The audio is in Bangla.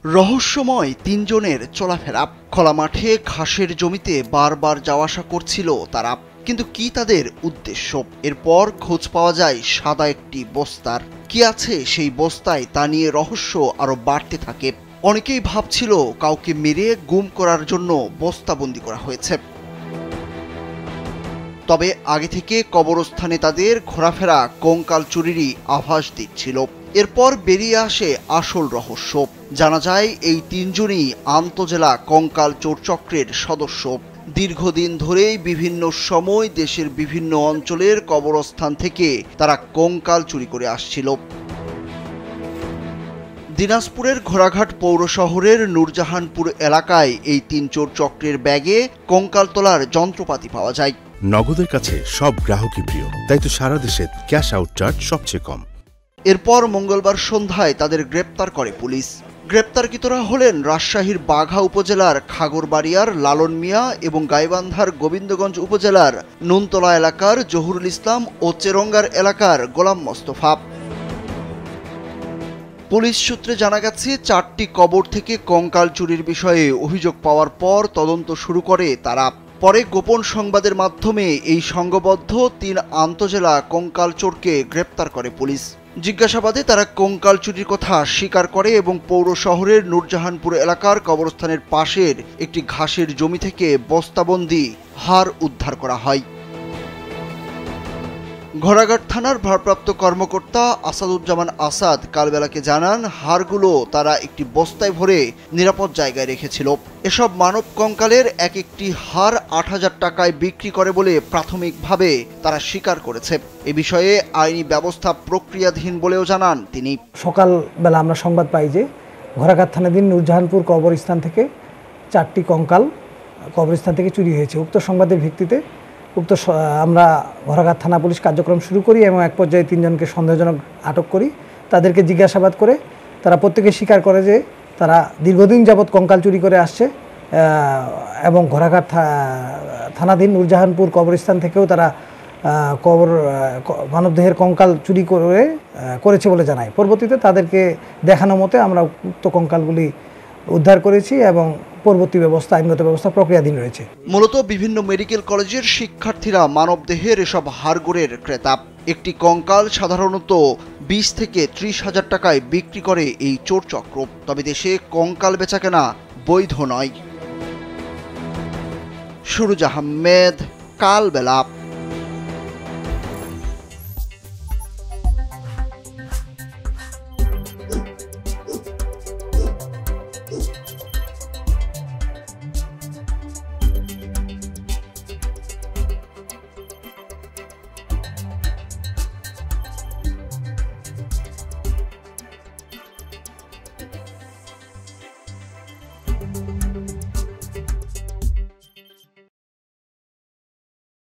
রহস্যময় তিনজনের চলাফেরা। খোলা মাঠে ঘাসের জমিতে বারবার যাওয়া আসা করছিল তারা, কিন্তু কি তাদের উদ্দেশ্য? এরপর খোঁজ পাওয়া যায় সাদা একটি বস্তার। কি আছে সেই বস্তায় তা নিয়ে রহস্য আরো বাড়তে থাকে। অনেকেই ভাবছিল কাউকে মেরে গুম করার জন্য বস্তাবন্দি করা হয়েছে। তবে আগে থেকে কবরস্থানে তাদের ঘোরাফেরা কঙ্কাল চুরিরই আভাস দিচ্ছিল। এরপর বেরিয়ে আসে আসল রহস্য। জানা যায় এই তিনজনই আন্তজেলা কঙ্কাল চোর চক্রের সদস্য। দীর্ঘদিন ধরেই বিভিন্ন সময় দেশের বিভিন্ন অঞ্চলের কবরস্থান থেকে তারা কঙ্কাল চুরি করে আসছিল। দিনাজপুরের ঘোড়াঘাট পৌর শহরের নূরজাহানপুর এলাকায় এই তিন চোর চক্রের ব্যাগে কঙ্কাল তোলার যন্ত্রপাতি পাওয়া যায়। নগদের কাছে সব গ্রাহকই প্রিয়, তাই তো সারা দেশে ক্যাশ আউট চার্জ সবচেয়ে কম। এরপর মঙ্গলবার সন্ধ্যায় তাদের গ্রেপ্তার করে পুলিশ। গ্রেপ্তারকৃতরা হলেন রাজশাহীর বাঘা উপজেলার খাগড়বাড়িয়ার লালন মিয়া এবং গাইবান্ধার গোবিন্দগঞ্জ উপজেলার নুনতলা এলাকার জহুরুল ইসলাম ও চেরঙ্গার এলাকার গোলাম মোস্তফা। পুলিশ সূত্রে জানা গেছে, 4টি কবর থেকে কঙ্কাল চুরির বিষয়ে অভিযোগ পাওয়ার পর তদন্ত শুরু করে তারা। পরে গোপন সংবাদের মাধ্যমে এই সংঘবদ্ধ 3 আন্তজেলা কঙ্কাল চোরকে গ্রেপ্তার করে পুলিশ। জিজ্ঞাসাবাদে তারা কঙ্কাল চুরির কথা স্বীকার করে এবং পৌর শহরের নূরজাহানপুর এলাকার কবরস্থানের পাশের একটি ঘাসের জমি থেকে বস্তাবন্দি হাড় উদ্ধার করা হয়। ঘোড়াঘাট থানার ভারপ্রাপ্ত কর্মকর্তা আসাদুজ্জামান আসাদ কালবেলাকে জানান, হাড়গুলো তারা একটি বস্তায় ভরে নিরাপদ জায়গায় রেখেছিল। এসব মানব কঙ্কালের এক একটি হাড় 8,000 টাকায় বিক্রি করে বলে প্রাথমিকভাবে তারা স্বীকার করেছে। এ বিষয়ে আইনি ব্যবস্থা প্রক্রিয়াধীন বলেও জানান তিনি। সকালবেলা আমরা সংবাদ পাই যে ঘোড়াঘাট থানাধীন নূরজাহানপুর কবরস্থান থেকে 4টি কঙ্কাল কবরস্থান থেকে চুরি হয়েছে। উক্ত সংবাদের ভিত্তিতে আমরা ঘোড়াঘাট থানা পুলিশ কার্যক্রম শুরু করি এবং এক পর্যায়ে 3 জনকে সন্দেহজনক আটক করি। তাদেরকে জিজ্ঞাসাবাদ করে তারা প্রত্যেকে স্বীকার করে যে তারা দীর্ঘদিন যাবৎ কঙ্কাল চুরি করে আসছে এবং ঘোড়াঘাট থানাধীন নূরজাহানপুর কবরস্থান থেকেও তারা মানবদেহের কঙ্কাল চুরি করেছে বলে জানায়। পরবর্তীতে তাদেরকে দেখানো মতে আমরা উক্ত কঙ্কালগুলি উদ্ধার করেছি এবং পরবর্তী ব্যবস্থা আইনগত ব্যবস্থা প্রক্রিয়াধীন রয়েছে। মূলত বিভিন্ন মেডিকেল কলেজের শিক্ষার্থীরা মানবদেহের এসব হাড়গোড়ের ক্রেতা। একটি কঙ্কাল সাধারণত 20 থেকে 30,000 টাকায় বিক্রি করে এই চোর চক্র। তবে দেশে কঙ্কাল বেচাকেনা বৈধ নয়। সুরুজ আহমেদ, কালবেলা।